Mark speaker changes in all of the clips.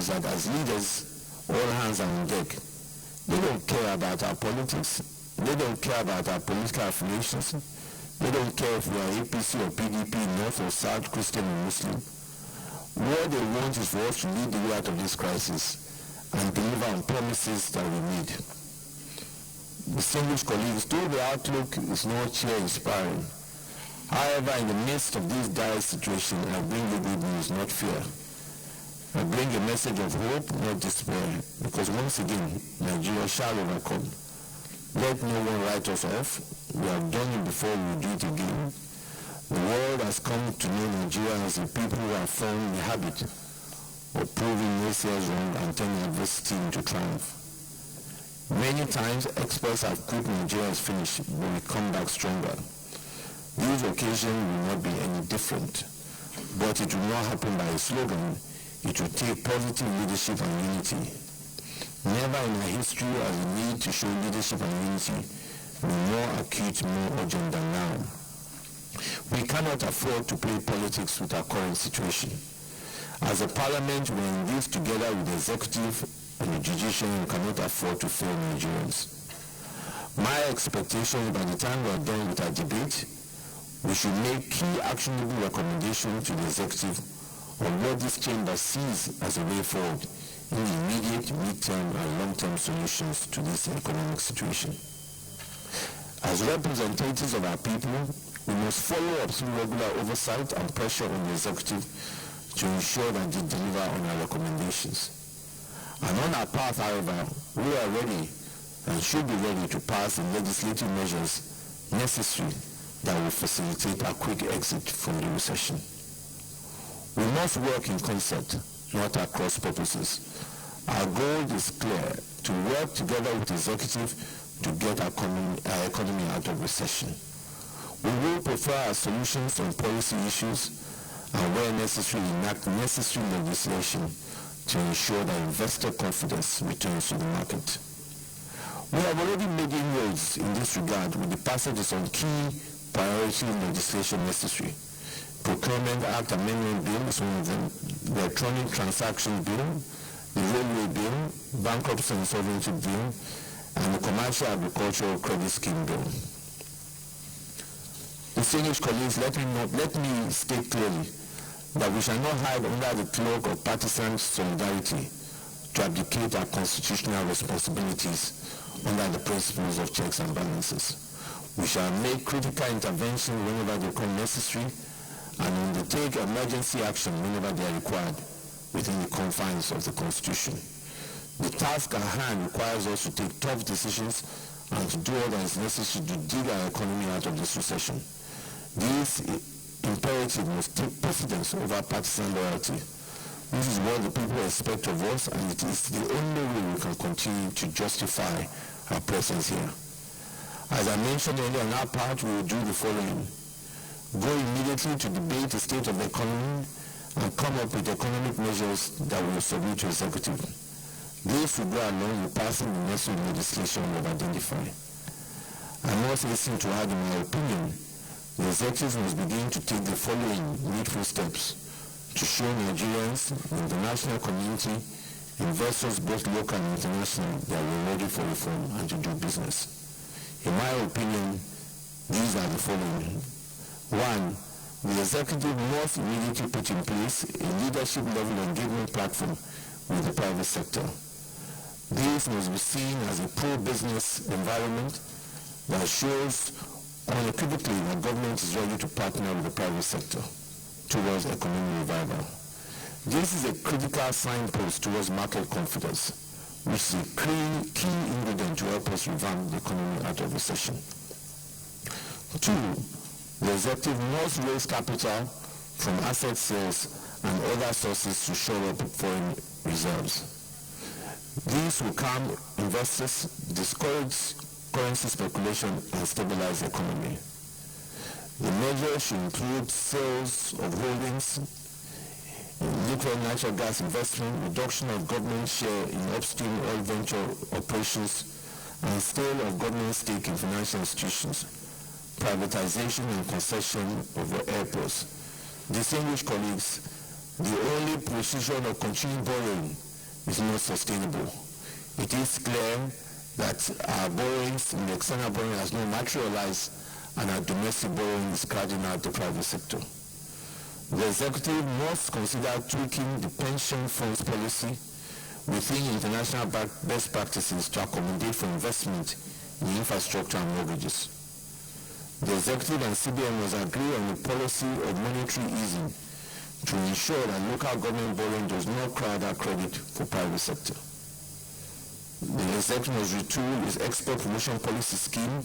Speaker 1: is that as leaders, all hands are on deck. They don't care about our politics. They don't care about our political affiliations. They don't care if we are APC or PDP, North or South, Christian or Muslim. What they want is for us to lead the way out of this crisis and deliver on promises that we made. Distinguished colleagues, though the outlook is not cheer-inspiring, however, in the midst of this dire situation, I bring you good news, not fear. I bring a message of hope, not despair, because once again, Nigeria shall overcome. Let no one write us off. We have done it before, we will do it again. The world has come to know Nigeria as a people who have formed the habit of proving naysayers wrong and turning adversity into triumph. Many times, experts have quit Nigeria as finished, but we come back stronger. This occasion will not be any different, but it will not happen by a slogan. It will take positive leadership and unity. Never in our history has the need to show leadership and unity been more acute, more urgent than now. We cannot afford to play politics with our current situation. As a parliament, we are in this together with the executive and the judiciary and cannot afford to fail Nigerians. My expectation is by the time we are done with our debate, we should make key actionable recommendations to the executive on what this chamber sees as a way forward in the immediate, mid-term and long-term solutions to this economic situation. As representatives of our people, we must follow up through regular oversight and pressure on the executive to ensure that they deliver on our recommendations. And on our path, however, we are ready and should be ready to pass the legislative measures necessary that will facilitate our quick exit from the recession. We must work in concert, not at cross purposes. Our goal is clear: to work together with the executive to get our economy out of recession. We will prefer our solutions on policy issues and, where necessary, enact necessary legislation to ensure that investor confidence returns to the market. We have already made inroads in this regard with the passage of some key priority legislation necessary. Procurement Act Amendment Bill is one of them, the Electronic Transaction Bill, the Railway Bill, Bankruptcy and Insolvency Bill, and the Commercial Agricultural Credit Scheme Bill. Distinguished colleagues, let me state clearly that we shall not hide under the cloak of partisan solidarity to abdicate our constitutional responsibilities under the principles of checks and balances. We shall make critical interventions whenever they become necessary and undertake emergency action whenever they are required within the confines of the Constitution. The task at hand requires us to take tough decisions and to do all that is necessary to dig our economy out of this recession. This imperative must take precedence over partisan loyalty. This is what the people expect of us, and it is the only way we can continue to justify our presence here. As I mentioned earlier, on our part, we will do the following: go immediately to debate the state of the economy and come up with economic measures that we will submit to executive. This will go along with passing the necessary legislation we have identified. I must hasten to add, in my opinion, the executive must begin to take the following needful steps to show Nigerians, the international community, investors both local and international, that we're ready for reform and to do business. In my opinion, these are the following. 1. The executive must immediately put in place a leadership level engagement platform with the private sector. This must be seen as a pro-business environment that shows unequivocally that government is ready to partner with the private sector towards economic revival. This is a critical signpost towards market confidence, which is a key ingredient to help us revamp the economy out of recession. 2. The executive must raise capital from asset sales and other sources to shore up foreign reserves. This will calm investors, discourage currency speculation, and stabilize the economy. The measure should include sales of holdings in liquid natural gas investment, reduction of government share in upstream oil venture operations, and sale of government stake in financial institutions, privatization and concession of airports. Distinguished colleagues, the only position of continuing borrowing is not sustainable. It is clear that our borrowings in the external borrowing has not materialized and our domestic borrowing is crowding out the private sector. The executive must consider tweaking the pension funds policy within international best practices to accommodate for investment in infrastructure and mortgages. The executive and CBN must agree on a policy of monetary easing to ensure that local government borrowing does not crowd out credit for private sector. The executive must retool its export promotion policy scheme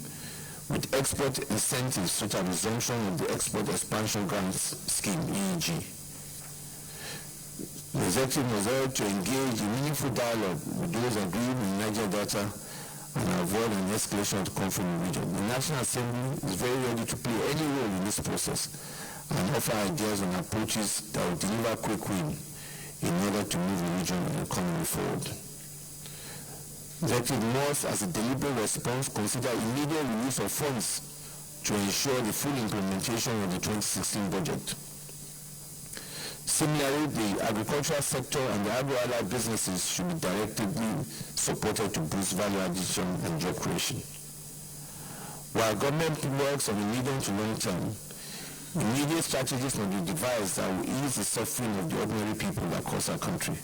Speaker 1: with export incentives such as resumption of the Export Expansion Grants Scheme, EEG. The executive must urge to engage in meaningful dialogue with those aggrieved in Niger Delta and avoid an escalation of the conflict in the region. The National Assembly is very ready to play any role in this process and offer ideas on approaches that will deliver quick win in order to move the region and the economy forward. The executive must, as a deliberate response, consider immediate release of funds to ensure the full implementation of the 2016 budget. Similarly, the agricultural sector and the agro-allied businesses should be directly supported to boost value addition and job creation. While government works on the medium to long term, immediate strategies must be devised that will ease the suffering of the ordinary people across our country.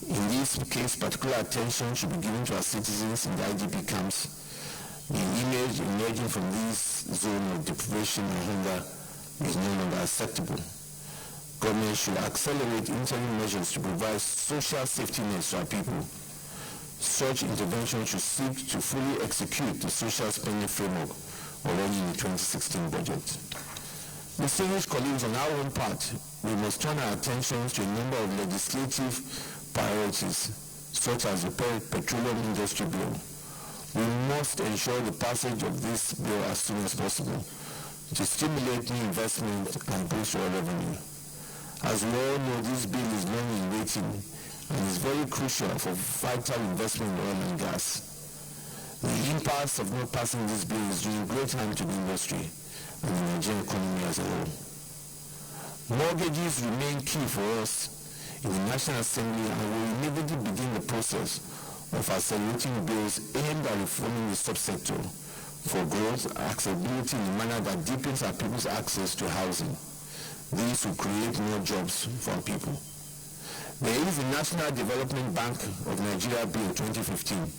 Speaker 1: In this case, particular attention should be given to our citizens in the IDP camps. The image emerging from this zone of deprivation and hunger is no longer acceptable. Government should accelerate interim measures to provide social safety nets to our people. Such intervention should seek to fully execute the social spending framework already in the 2016 budget. Distinguished colleagues, on our own part, we must turn our attention to a number of legislative priorities, such as the Petroleum Industry Bill. We must ensure the passage of this bill as soon as possible to stimulate new investment and boost oil revenue. As we all know, this bill is long in waiting and is very crucial for vital investment in oil and gas. The impasse of not passing this bill is doing great harm to the industry and the Nigerian economy as a whole. Mortgages remain key for us in the National Assembly, and we will immediately begin the process of accelerating bills aimed at reforming the subsector for growth and accessibility in a manner that deepens our people's access to housing. These will create more jobs for our people. There is the National Development Bank of Nigeria Bill 2015.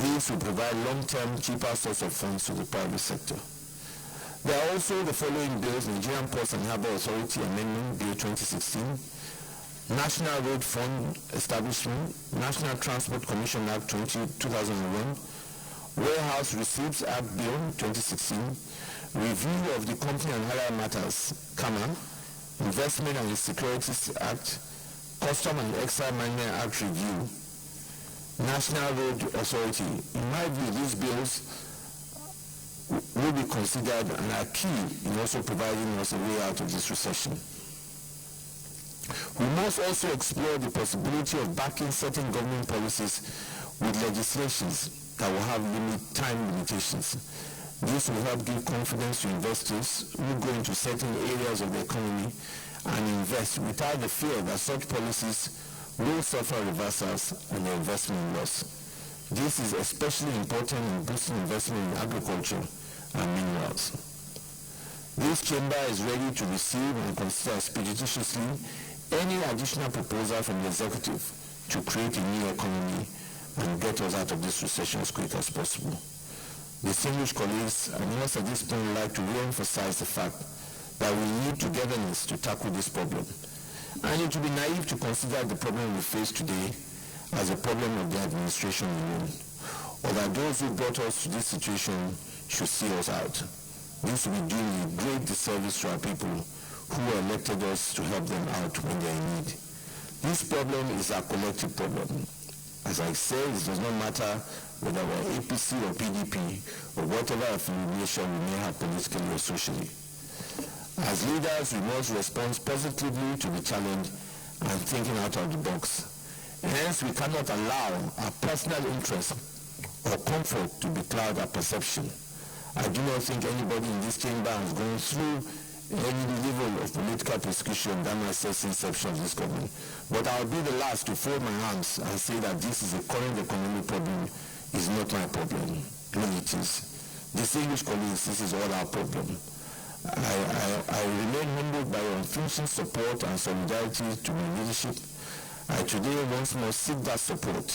Speaker 1: These will provide long-term, cheaper source of funds to the private sector. There are also the following bills: Nigerian Ports and Harbour Authority Amendment Bill 2016, National Road Fund Establishment, National Transport Commission Act 2001, Warehouse Receipts Act Bill 2016, Review of the Company and Higher Matters, CAMA, Investment and Securities Act, Custom and Extra Management Act Review, National Road Authority. In my view, these bills will be considered and are key in also providing us a way out of this recession. We must also explore the possibility of backing certain government policies with legislations that will have time limitations. This will help give confidence to investors who go into certain areas of the economy and invest without the fear that such policies will suffer reversals and their investment loss. This is especially important in boosting investment in agriculture and minerals. This chamber is ready to receive and consider expeditiously any additional proposal from the executive to create a new economy and get us out of this recession as quick as possible. Distinguished colleagues, I must at this point like to re-emphasize the fact that we need togetherness to tackle this problem. And it would be naive to consider the problem we face today as a problem of the administration alone, or that those who brought us to this situation should see us out. This will be doing a great disservice to our people who elected us to help them out when they are in need. This problem is a collective problem. As I said, it does not matter whether we're APC or PDP or whatever affiliation we may have politically or socially. As leaders, we must respond positively to the challenge and thinking out of the box. Hence, we cannot allow our personal interest or comfort to becloud our perception. I do not think anybody in this chamber has gone through any level of political persecution that might since inception of this government. But I'll be the last to fold my hands and say that this is a current economic problem, is not my problem. No, it is. Distinguished colleagues, this is all our problem. I remain humbled by your unflinching support and solidarity to my leadership. I today once more seek that support.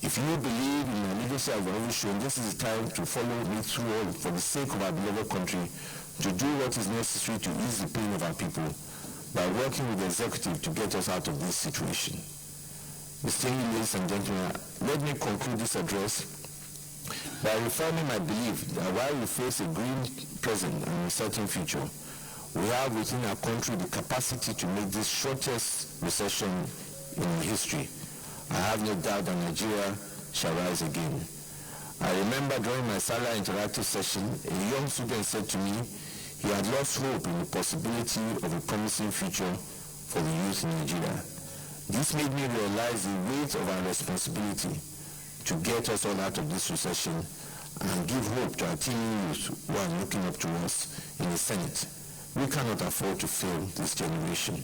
Speaker 1: If you believe in my leadership as already shown, this is the time to follow me through all for the sake of our beloved country, to do what is necessary to ease the pain of our people by working with the executive to get us out of this situation. Distinguished ladies and gentlemen, let me conclude this address by reaffirming my belief that while we face a grim present and uncertain future, we have within our country the capacity to make this shortest recession in history. I have no doubt that Nigeria shall rise again. I remember during my Salah interactive session, a young student said to me he had lost hope in the possibility of a promising future for the youth in Nigeria. This made me realize the weight of our responsibility to get us all out of this recession and give hope to our teeming youth who are looking up to us in the Senate. We cannot afford to fail this generation.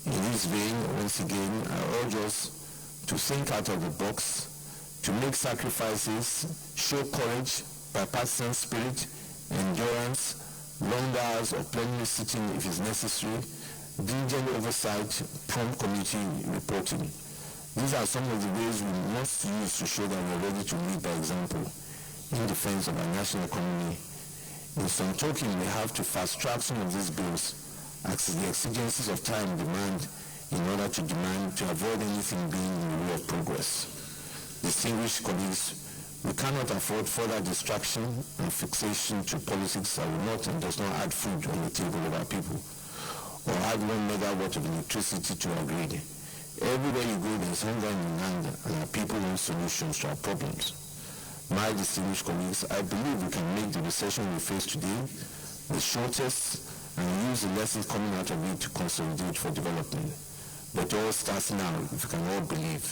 Speaker 1: In this vein, once again, I urge us to think out of the box, to make sacrifices, show courage, bipartisan spirit, endurance, long hours of plenary sitting if it's necessary, diligent oversight, prompt community reporting. These are some of the ways we must use to show that we're ready to lead by example in defense of our national economy. In some token, we have to fast-track some of these bills as the exigencies of time demand in order to avoid anything being in the way of progress. Distinguished colleagues, we cannot afford further distraction and fixation to politics that will not and does not add food on the table of our people or add 1 megawatt of electricity to our grid. Everywhere you go, there's hunger in the land, and our people want solutions to our problems. My distinguished colleagues, I believe we can make the recession we face today the shortest and use the lessons coming out of it to consolidate for development. But all starts now, if we can all believe.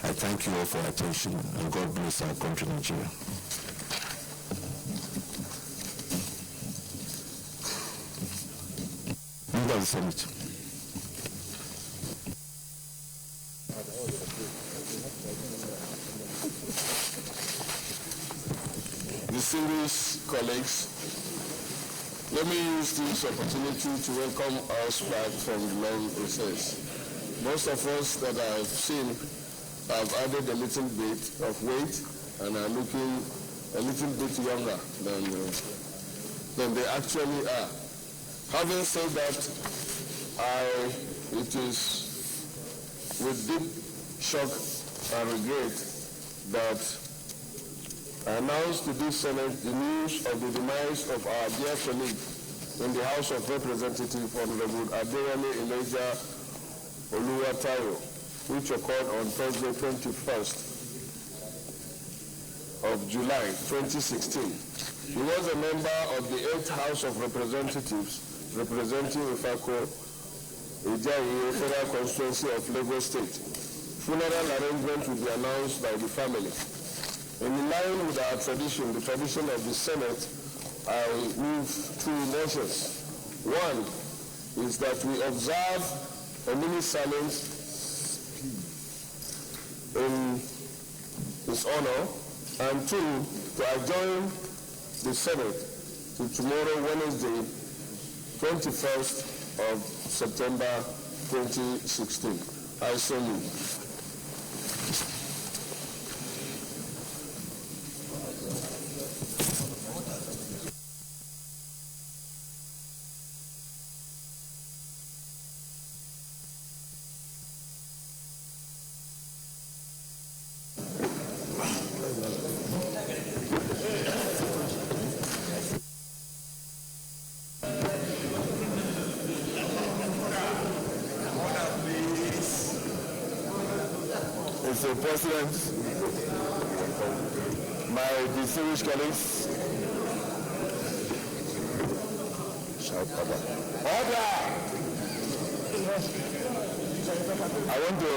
Speaker 1: I thank you all for your attention, and God bless our country, Nigeria. Member of the Senate.
Speaker 2: Distinguished colleagues, let me use this opportunity to welcome us back from the long recess. Most of us that I've seen have added a little bit of weight and are looking a little bit younger than they actually are. Having said that, it is with deep shock and regret that I announce to this Senate the news of the demise of our dear colleague in the House of Representatives, Honorable Adewale Elijah Oluwatayo, which occurred on Thursday, 21st of July, 2016. He was a member of the 8th House of Representatives representing Ifako, Ijayi, Federal Constituency of Lagos State. Funeral arrangement will be announced by the family. In line with our tradition, the tradition of the Senate, I move two measures. One is that we observe a minute silence in his honor, and two, to adjourn the Senate to tomorrow, Wednesday, 21st of September 2016. I so move. Mr. President, my distinguished colleagues, order! I want to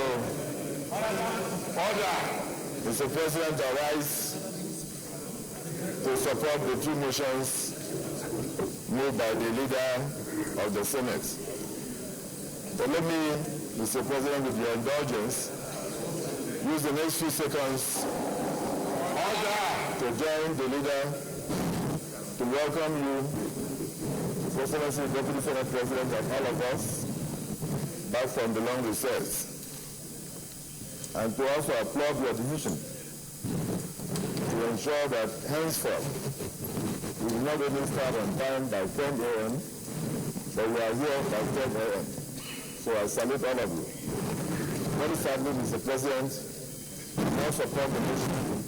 Speaker 2: order Mr. President to rise to support the two motions moved by the leader of the Senate. But let me, Mr. President, with your indulgence, use the next few seconds to join the leader to welcome you, Presidency, Deputy Senate President, and all of us back from the long recess, and to also applaud your decision to ensure that henceforth we will not only start on time by 10 a.m., but we are here by 10 a.m. So I salute all of you. Very sadly, Mr. President, I support the motion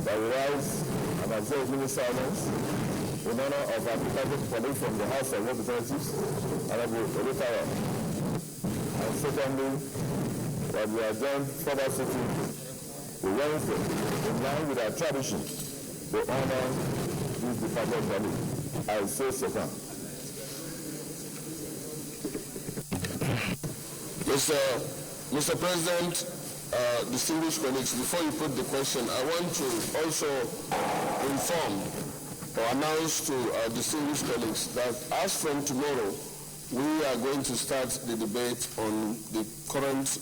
Speaker 2: that we rise and observe minute silence in honor of our beloved colleague from the House of Representatives, Honorable Olutayo. And secondly, that we adjourn further sitting to Wednesday in line with our tradition to honor this departed colleague. I say second. Mr. President, distinguished colleagues, before you put the question, I want to also inform or announce to our distinguished colleagues that as from tomorrow, we are going to start the debate on the current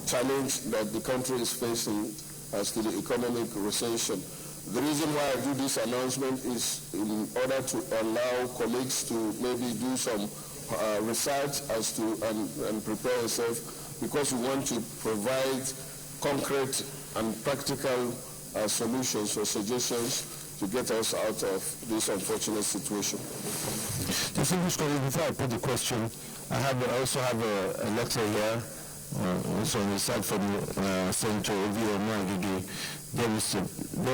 Speaker 2: challenge that the country is facing as to the economic recession. The reason why I do this announcement is in order to allow colleagues to maybe do some research as to and prepare yourself, because we want to provide concrete and practical solutions or suggestions to get us out of this unfortunate situation.
Speaker 1: Distinguished colleague, before I put the question, I also have a letter here, also on the side from Senator Ovio Mwagigi. Dear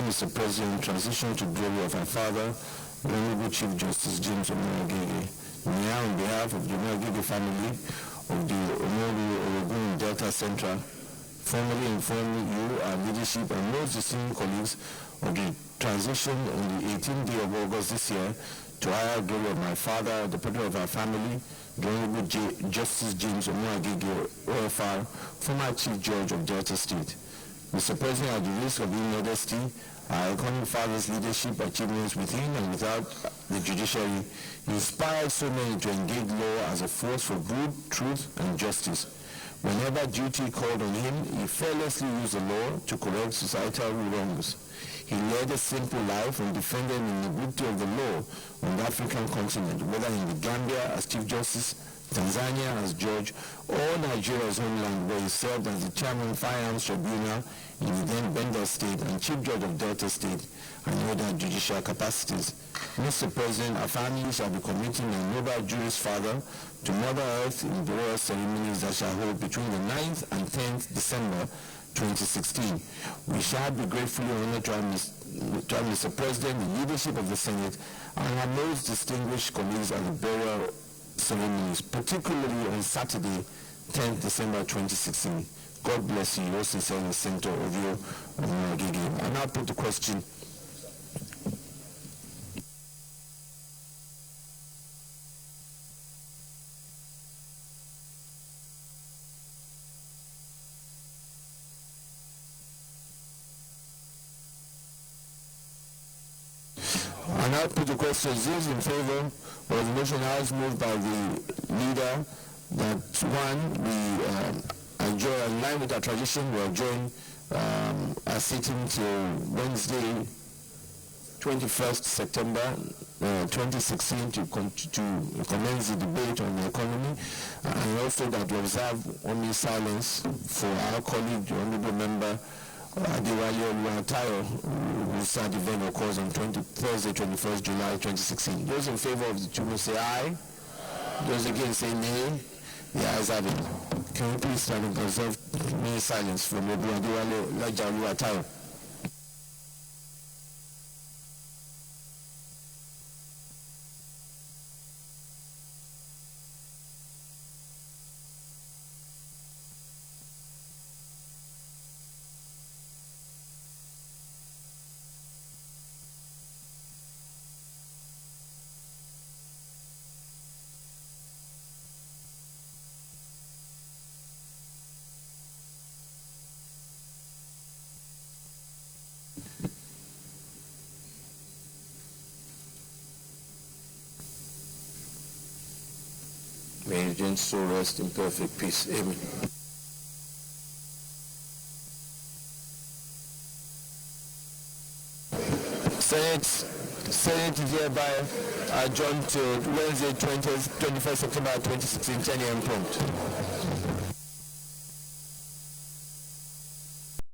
Speaker 1: Mr. President, transition to glory of our father, the Honorable Chief Justice James Omagigi. Now, on behalf of the Omagigi family of the Omoru Oregon Delta Central, formally inform you, our leadership, and most distinguished colleagues of the transition on the 18th day of August this year to higher glory of my father, the president of our family, the Honorable Justice James Omagigi, OFR, former Chief Judge of Delta State. Mr. President, at the risk of being modesty, our economic father's leadership achievements within and without the judiciary inspired so many to engage law as a force for good, truth, and justice. Whenever duty called on him, he fearlessly used the law to correct societal wrongs. He led a simple life and defended the integrity of the law on the African continent, whether in the Gambia as Chief Justice, Tanzania as Judge, or Nigeria's homeland, where he served as the Chairman of Firearms Tribunal in the then Bender State and Chief Judge of Delta State, and other judicial capacities. Mr. President, our family shall be committing a noble Jewish father to Mother Earth in the royal ceremonies that shall hold between the 9th and 10th December 2016. We shall be gratefully honored to have Mr. President, the leadership of the Senate, and our most distinguished colleagues at the burial ceremonies, particularly on Saturday, 10th December 2016. God bless you. Yours sincerely, Senator Ovio Mwagigi. I now put the question. I now put the question. Those in favor of the motion as moved by the leader that one, we enjoy, in line with our tradition, we adjourn our sitting till Wednesday, 21st September 2016 to commence the debate on the economy, and also that we observe only silence for our colleague, the Honorable Member Adewale Oluwatayo, who start the event, of course, on Thursday, 21st July 2016. Those in favor of the two will say aye. Those against say nay. The ayes have it. Can we please stand and observe minute silence from Adewale Oluwatayo?
Speaker 2: May Eugene so rest in perfect peace. Amen.
Speaker 1: Senate is hereby adjourned to Wednesday, 21st September 2016, 10 a.m. prompt.